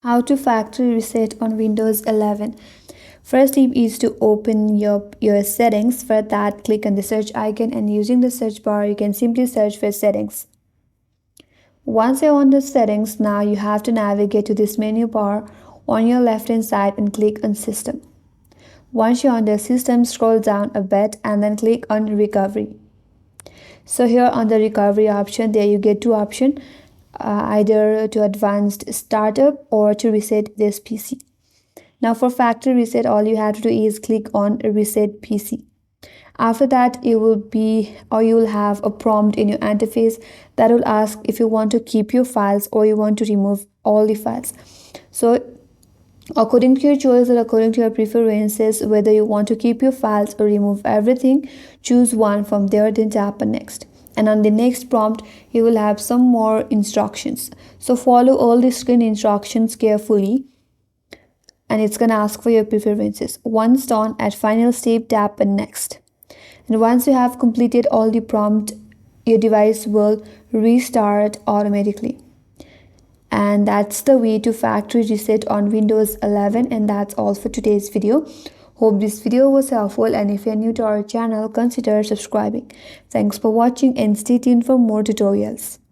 How to factory reset on Windows 11. First step is to open your settings. For that, click on the search icon and using the search bar, you can simply search for settings. Once you're on the settings, now you have to navigate to this menu bar on your left hand side and click on system. Once you're on the system, scroll down a bit and then click on recovery. So here on the recovery option, there you get two options, either to advanced startup or to reset this PC. Now for factory reset, all you have to do is click on reset PC. After that, you will have a prompt in your interface that will ask if you want to keep your files or you want to remove all the files. So according to your choice or according to your preferences, whether you want to keep your files or remove everything, choose one from there, then tap on next. And on the next prompt, you will have some more instructions. So follow all the screen instructions carefully, and it's gonna ask for your preferences. Once done, at final step, tap on next. And once you have completed all the prompt, your device will restart automatically. And that's the way to factory reset on Windows 11. And that's all for today's video. Hope this video was helpful, and if you're new to our channel, consider subscribing. Thanks for watching and stay tuned for more tutorials.